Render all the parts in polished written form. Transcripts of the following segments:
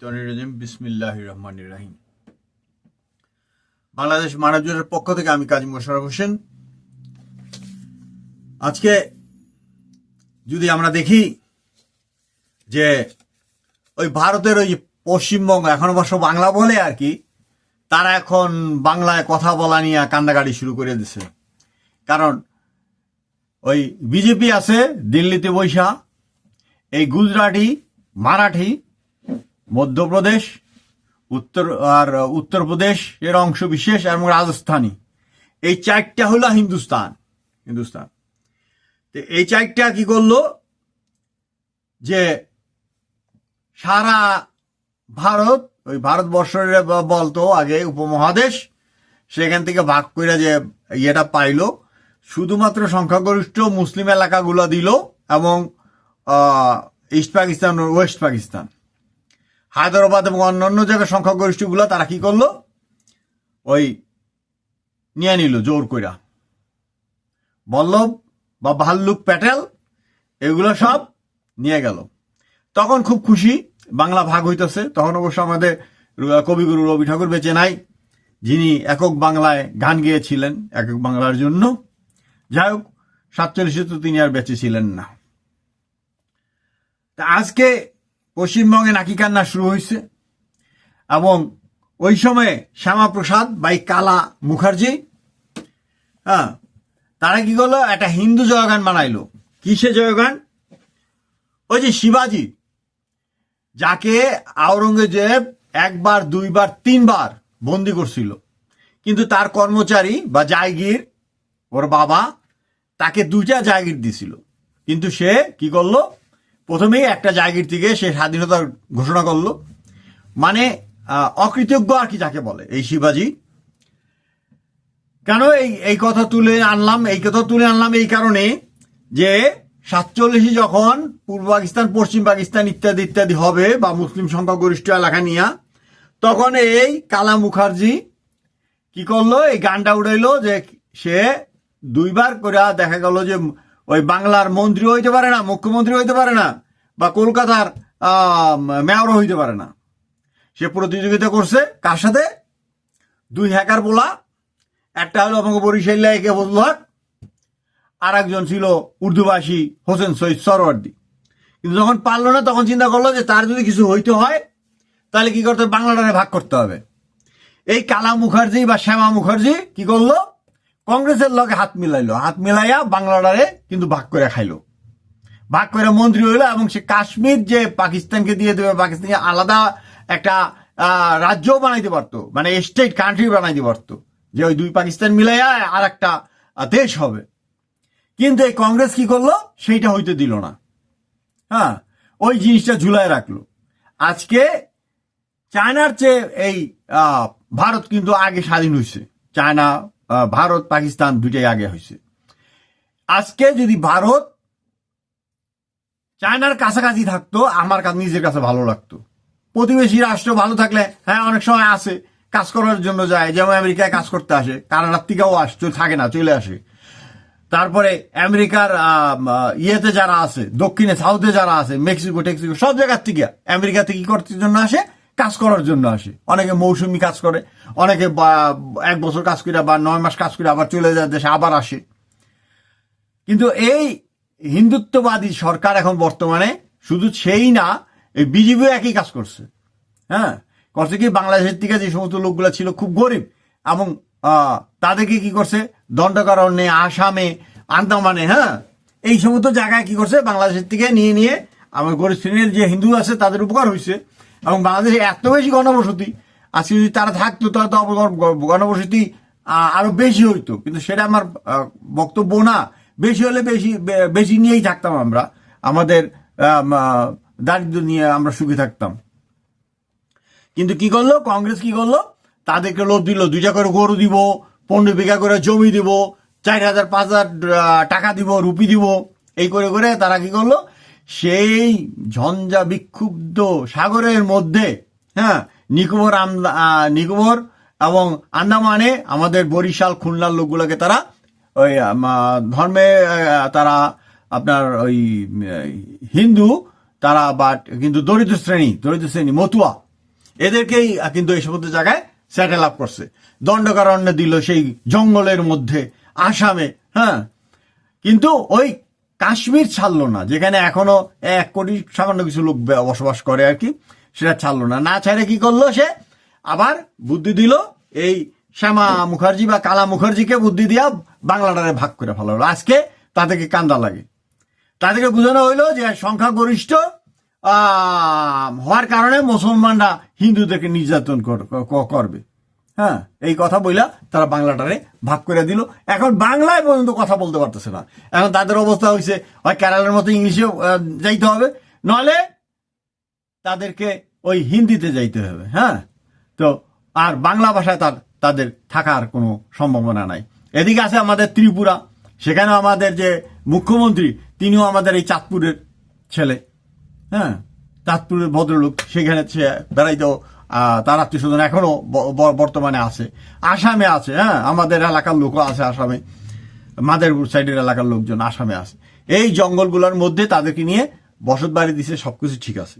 শাইতানির রাজিম বিসমিল্লাহির রহমানির রহিম। বাংলাদেশ মানব জোটের পক্ষ থেকে আমি কাজী মোশাররফ হোসেন। আজকে যদি আমরা দেখি যে ওই ভারতের ওই পশ্চিমবঙ্গ এখন অবশ্য বাংলা বলে আর কি, তারা এখন বাংলায় কথা বলা নিয়ে কান্দাকাটি শুরু করে দিছে। কারণ ওই বিজেপি আছে দিল্লিতে বৈশা, এই গুজরাটি, মারাঠি, মধ্যপ্রদেশ, উত্তরপ্রদেশ এর অংশ বিশেষ এবং রাজস্থানী, এই চারটা হলো হিন্দুস্তান। এই চারটা কি করলো যে সারা ভারত, ওই ভারতবর্ষের বলতো আগে উপমহাদেশ, সেখান থেকে ভাগ করে যে ইয়েটা পাইলো, শুধুমাত্র সংখ্যাগরিষ্ঠ মুসলিম এলাকাগুলো দিল এবং ইস্ট পাকিস্তান ও ওয়েস্ট পাকিস্তান, হায়দ্রাবাদ এবং অন্যান্য জায়গায় সংখ্যাগরিষ্ঠগুলো তারা কি করলো, ওই নিয়ে নিল জোর কইরা। বল্লভ বা ভাল্লুক প্যাটেল এগুলো সব নিয়ে গেল। তখন খুব খুশি, বাংলা ভাগ হইতেছে। তখন অবশ্য আমাদের কবিগুরু রবি ঠাকুর বেঁচে নাই, যিনি একক বাংলায় গান গেয়েছিলেন একক বাংলার জন্য। যাই হোক, 47 তো তিনি আর বেঁচে ছিলেন না। তা আজকে পশ্চিমবঙ্গে নাকি কান্না শুরু হয়েছে এবং ওই সময়ে শ্যামাপ্রসাদ বা কালা মুখার্জি, তারা কি করলো, একটা হিন্দু জয়গান বানাইলো। কিসে জয়গান? ওই যে শিবাজি, যাকে আওরঙ্গজেব একবার, দুইবার, তিনবার বন্দি করছিল, কিন্তু তার কর্মচারী বা জায়গির, ওর বাবা তাকে 2টা জায়গির দিছিল। কিন্তু সে কি করলো, প্রথমেই একটা জায়গির থেকে সে স্বাধীনতার ঘোষণা করলো। মানে অকৃতজ্ঞ আর কি যাকে বলে এই শিবাজি। কেন এই কথা তুলে আনলাম? এই কারণে যে 47 যখন পূর্ব পাকিস্তান, পশ্চিম পাকিস্তান ইত্যাদি ইত্যাদি হবে বা মুসলিম সংখ্যাগরিষ্ঠ এলাকা নিয়ে, তখন এই কালা মুখার্জি কি করলো, এই গানটা উড়াইলো যে সে 2বার করে দেখা গেল যে ওই বাংলার মন্ত্রী হইতে পারে না, মুখ্যমন্ত্রী হইতে পারে না, বা কলকাতার মেয়রও হইতে পারে না। সে প্রতিযোগিতা করছে কার সাথে? 2 হ্যাকার বলা, একটা হলো আমাকে বরিশাল একে বদলহাট, আর একজন ছিল উর্দুভাষী হোসেন সৈয়দ সরওয়ার্দী। কিন্তু যখন পারলো না, তখন চিন্তা করলো যে তার যদি কিছু হইতে হয় তাহলে কি করতে হবে, বাংলাটারে ভাগ করতে হবে। এই কালা মুখার্জি বা শ্যামা মুখার্জি কি করলো, কংগ্রেসের লগে হাত মিলাইয়া বাংলাটারে কিন্তু ভাগ করে খাইলো, ভাগ করে মন্ত্রী হইলো। এবং সে কাশ্মীর যে পাকিস্তানকে দিয়ে দেবে, পাকিস্তানকে আলাদা একটা রাজ্য বানাইতে পারতো, মানে স্টেট কান্ট্রি বানাইতে পারতো, যে ওই 2 পাকিস্তান মিলাইয়া আর একটা দেশ হবে। কিন্তু এই কংগ্রেস কি করলো, সেইটা হইতে দিল না। ওই জিনিসটা ঝুলায় রাখলো। আজকে চায়নার চেয়ে এই ভারত কিন্তু আগে স্বাধীন হয়েছে। চায়না, ভারত, পাকিস্তান 2টাই আগে হয়েছে। আজকে যদি ভারত চায়নার কাছাকাছি থাকতো, আমার নিজের কাছে ভালো লাগতো। প্রতিবেশী রাষ্ট্র ভালো থাকলে, হ্যাঁ অনেক সময় আসে কাজ করার জন্য যায়, যেমন আমেরিকায় কাজ করতে আসে, কানাডার থেকেও থাকে না, চলে আসে। তারপরে আমেরিকার ইয়েতে যারা আছে, দক্ষিণে সাউথে যারা আছে, মেক্সিকো টেক্সিকো সব জায়গার থেকে আমেরিকা থেকে কি করতে জন্য আসে, কাজ করার জন্য আসে। অনেকে মৌসুমি কাজ করে, অনেকে 1 বছর কাজ করে বা 9 মাস কাজ করে আবার চলে যায় দেশে, আবার আসে। কিন্তু এই হিন্দুত্ববাদী সরকার এখন বর্তমানে শুধু সেই না, এই বিজেপিও একই কাজ করছে। করছে কি, বাংলাদেশের থেকে যে সমস্ত লোকগুলো ছিল খুব গরিব, এবং তাদেরকে কি করছে, দণ্ডকারণ্যে, আসামে, আন্দামানে, এই সমস্ত জায়গায় কি করছে, বাংলাদেশের থেকে নিয়ে আমার গরিব শ্রেণীর যে হিন্দু আছে তাদের উপকার হয়েছে। এবং বাংলাদেশে এত বেশি গণবসতি, আজকে যদি তারা থাকতো তাহলে তো গণবসতি আরো বেশি হইতো। কিন্তু সেটা আমার বক্তব্য না। বেশি হলে বেশি নিয়েই থাকতাম আমরা, আমাদের দারিদ্র নিয়ে আমরা সুখী থাকতাম। কিন্তু কি করলো কংগ্রেস, কি করলো, তাদেরকে লোভ দিল, 2টা করে গরু দিব, 15 বিঘা করে জমি দিব, 4,000 5,000 টাকা দিব, রুপি দিব। এই করে করে তারা কি করলো, সেই ঝঞ্ঝা বিক্ষুব্ধ সাগরের মধ্যে, নিকোবর এবং আন্দামানে আমাদের বরিশাল, খুলনার লোকগুলোকে তারা ওই ধর্মে, তারা আপনার ওই হিন্দু, তারা বাট কিন্তু দরিদ্র শ্রেণী মতুয়া, এদেরকেই কিন্তু এই সমস্ত জায়গায় সেটেল আপ করছে, দণ্ডকারণ্য দিল সেই জঙ্গলের মধ্যে আসামে। হ্যাঁ, কিন্তু ওই কাশ্মীর ছাড়লো না, যেখানে এখনো 1 কোটি সামান্য কিছু লোক বসবাস করে আর কি, সেটা ছাড়লো না। না ছাড়ে কি করলো, সে আবার বুদ্ধি দিল, এই শ্যামা মুখার্জি বা কালা মুখার্জিকে বুদ্ধি দিয়া বাংলাটারে ভাগ করে ফেলা হলো। আজকে তাদেরকে কান্দা লাগে, তাদেরকে বোঝানো হইলো যে সংখ্যাগরিষ্ঠ হওয়ার কারণে মুসলমানরা হিন্দুদেরকে নির্যাতন করবে। হ্যাঁ, এই কথা বইলা তারা বাংলাটারে ভাগ করে দিল। এখন বাংলায় পর্যন্ত কথা বলতে পারতেছে না। এখন তাদের অবস্থা হয়েছে হয় কেরালার মতো ইংলিশে যাইতে হবে, নলে তাদেরকে ওই হিন্দিতে যাইতে হবে। হ্যাঁ, তো আর বাংলা ভাষায় তাদের থাকার কোনো সম্ভাবনা নাই। এদিকে আছে আমাদের ত্রিপুরা, সেখানেও আমাদের যে মুখ্যমন্ত্রী, তিনিও আমাদের এই চাঁদপুরের ছেলে। হ্যাঁ, চাঁদপুরের ভদ্রলোক, সেখানে সে বেড়াইতেও তার আত্মীয় স্বজন এখনো বর্তমানে আছে। আসামে আছে, হ্যাঁ, আমাদের এলাকার লোকও আছে আসামে, মাদারপুর সাইডের এলাকার লোকজন আসামে আছে। এই জঙ্গলগুলোর মধ্যে তাদেরকে নিয়ে বসত বাড়ি দিছে, সবকিছু ঠিক আছে।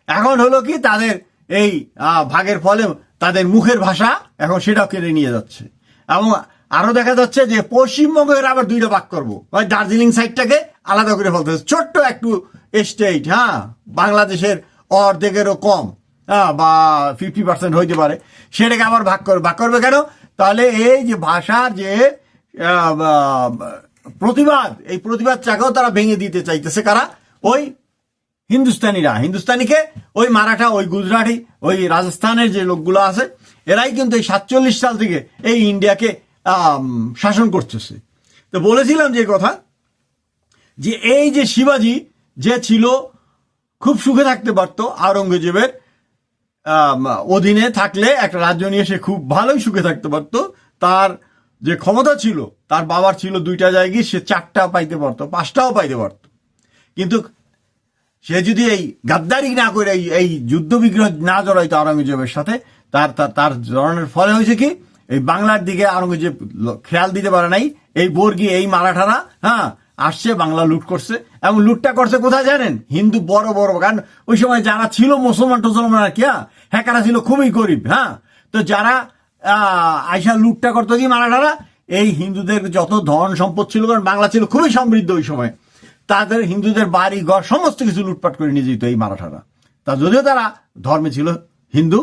এখন হলো কি, তাদের এই ভাগের ফলে তাদের মুখের ভাষা এখন সেটাও কেড়ে নিয়ে যাচ্ছে। এবং আরো দেখা যাচ্ছে যে পশ্চিমবঙ্গের আবার 2টা ভাগ করবো, দার্জিলিং সাইডটাকে আলাদা করে ফেলতে, ছোট্ট একটু স্টেট, হ্যাঁ, বাংলাদেশের অর্ধেকেরও কম, বা 50% হইতে পারে, সেটাকে আবার ভাগ করবে কেন? তাহলে এই যে ভাষার যে প্রতিবাদ, এই প্রতিবাদটাকেও তারা ভেঙে দিতে চাইতেছে। কারা? ওই হিন্দুস্তানিকে, ওই মারাঠা, ওই গুজরাটি, ওই রাজস্থানের যে লোকগুলো আছে, এরাই কিন্তু এই 47 সাল থেকে এই ইন্ডিয়াকে শাসন করতেছে। তো বলেছিলাম যে কথা, যে এই যে শিবাজি যে ছিল, খুব সুখে থাকতে পারত আওরঙ্গজেবের অধীনে থাকলে, একটা রাজ্য নিয়ে সে খুব ভালোই সুখে থাকতে পারত। তার যে ক্ষমতা ছিল, তার বাবার ছিল 2টা জায়গায়, সে 4টা পাইতে পারত, 5টাও পাইতে পারত। কিন্তু সে যদি এই গাদ্দারি না করে, এই যুদ্ধ বিগ্রহ না জড়াইতো আওরঙ্গজেবের সাথে, তার জড়ানোর ফলে হয়েছে কি, এই বাংলার দিকে আওরঙ্গজেব খেয়াল দিতে পারে নাই। এই বর্গী, এই মারাঠারা, হ্যাঁ, আসছে, বাংলা লুট করছে। এবং লুটটা করছে কোথায় জানেন? হিন্দু বড় বড়, কারণ ওই সময় যারা ছিল মুসলমান আর কি, হ্যাঁ, কারা ছিল খুবই গরিব। হ্যাঁ, তো যারা আইসা লুটটা করতো কি মারাঠারা, এই হিন্দুদের যত ধন সম্পদ ছিল, কারণ বাংলা ছিল খুবই সমৃদ্ধ ওই সময়, তাদের হিন্দুদের বাড়ি ঘর সমস্ত কিছু লুটপাট করে নিয়ে যেত এই মারাঠারা। তা যদিও তারা ধর্মে ছিল হিন্দু,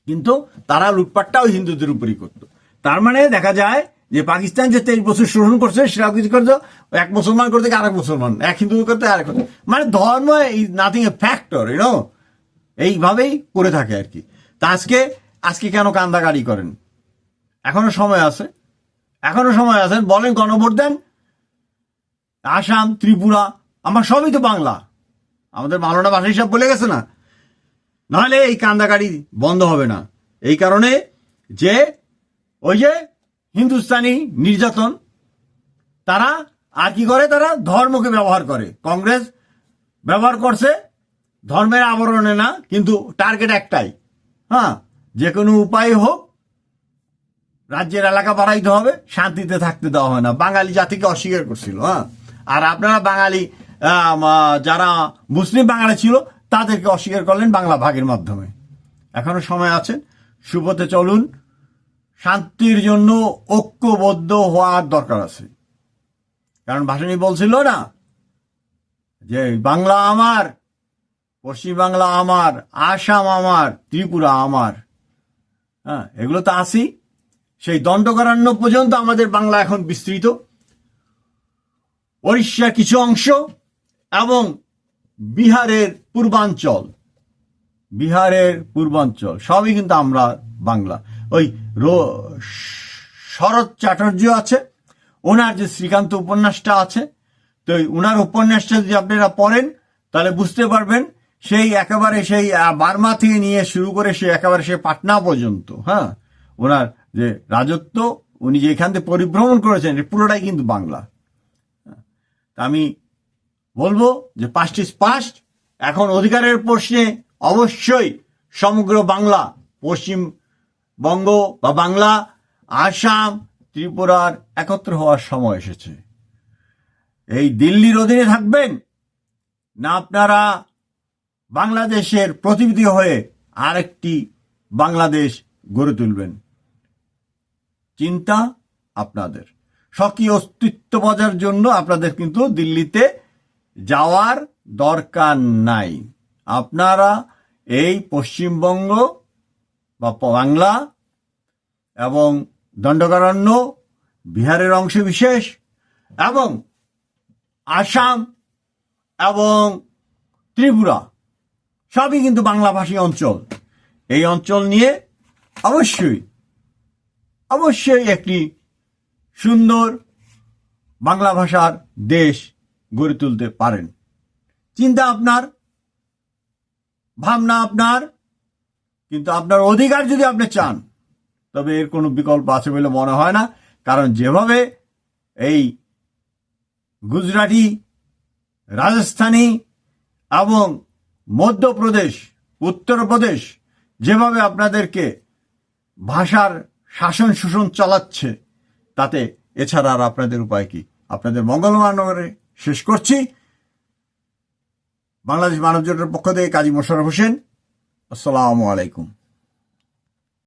কিন্তু তারা লুটপাটটা ওই হিন্দুদের উপরই করতো। তার মানে দেখা যায় যে পাকিস্তান যে 23 বছর শোষণ করছে, সেটা কিছু করতো, এক মুসলমান করতে আরেক মুসলমান, এক হিন্দু করতে আরেক, মানে ধর্ম ইজ নাথিং এ ফ্যাক্টর, এইভাবেই করে থাকে আর কি। তা আজকে কেন কান্দাকারি করেন? এখনো সময় আছে, বলেন, গণভোট দেন। আসাম, ত্রিপুরা, আমার সবই তো বাংলা, আমাদের মাওলানা ভাষা হিসাব বলে গেছে না, নাহলে এই কান্দাকারি বন্ধ হবে না। এই কারণে যে ওই যে হিন্দুস্তানি নির্যাতন, তারা আর কি করে, তারা ধর্মকে ব্যবহার করে। কংগ্রেস ব্যবহার করছে ধর্মের আবরণে না, কিন্তু টার্গেট একটাই, হ্যাঁ, যে কোনো উপায় হোক রাজ্যের এলাকা বাড়াইতে হবে, শান্তিতে থাকতে দেওয়া হয় না। বাঙালি জাতিকে অস্বীকার করছিল। হ্যাঁ, আর আপনারা বাঙালি যারা মুসলিম বাঙালি ছিল, তাদেরকে অস্বীকার করলেন বাংলা ভাগের মাধ্যমে। এখনো সময় আছে, সুপথে চলুন। শান্তির জন্য ঐক্যবদ্ধ হওয়ার দরকার আছে। কারণ ভাসানী বলছিল না যে বাংলা আমার, পশ্চিম বাংলা আমার, আসাম আমার, ত্রিপুরা আমার। হ্যাঁ, এগুলো তো আসি, সেই দণ্ডকারণ্য পর্যন্ত আমাদের বাংলা এখন বিস্তৃত। ওড়িশার কিছু অংশ এবং বিহারের পূর্বাঞ্চল সবই কিন্তু আমরা বাংলা। ওই শরৎ চ্যাটার্জি আছে, ওনার যে শ্রীকান্ত উপন্যাসটা আছে, তো ওনার উপন্যাসটা যদি আপনারা পড়েন, তাহলে বুঝতে পারবেন, সেই একেবারে সেই বার্মা থেকে নিয়ে শুরু করে সে একেবারে সে পাটনা পর্যন্ত, হ্যাঁ, ওনার যে রাজত্ব, উনি যে এখান থেকে পরিভ্রমণ করেছেন, পুরোটাই কিন্তু বাংলা। আমি বলবো যে পাস্ট ইজ পাস্ট। এখন অধিকারের প্রশ্নে অবশ্যই সমগ্র বাংলা, পশ্চিমবঙ্গ বা বাংলা, আসাম, ত্রিপুরার একত্র হওয়ার সময় এসেছে। এই দিল্লির অধীনে থাকবেন না, আপনারা বাংলাদেশের প্রতিনিধি হয়ে আরেকটি বাংলাদেশ গড়ে তুলবেন। চিন্তা আপনাদের, স্বকীয় অস্তিত্ব বজার জন্য আপনাদের কিন্তু দিল্লিতে যাওয়ার দরকার নাই। আপনারা এই পশ্চিমবঙ্গ বা বাংলা এবং দণ্ডকারণ্য, বিহারের অংশ বিশেষ এবং আসাম এবং ত্রিপুরা সবই কিন্তু বাংলাভাষী অঞ্চল। এই অঞ্চল নিয়ে অবশ্যই একটি সুন্দর বাংলা ভাষার দেশ গড়ে তুলতে পারেন। চিন্তা আপনার, ভাবনা আপনার, কিন্তু আপনার অধিকার যদি আপনি চান তবে এর কোনো বিকল্প আছে বলে মনে হয় না। কারণ যেভাবে এই গুজরাটি, রাজস্থানী এবং মধ্যপ্রদেশ, উত্তরপ্রদেশ যেভাবে আপনাদেরকে ভাষার শাসন শোষণ চালাচ্ছে, তাতে এছাড়া আর আপনাদের উপায় কি? আপনাদের মঙ্গলময় শেষ করছি। বাংলাদেশ মানব জোটের পক্ষ থেকে কাজী মোশাররফ হোসেন। আসসালামু আলাইকুম।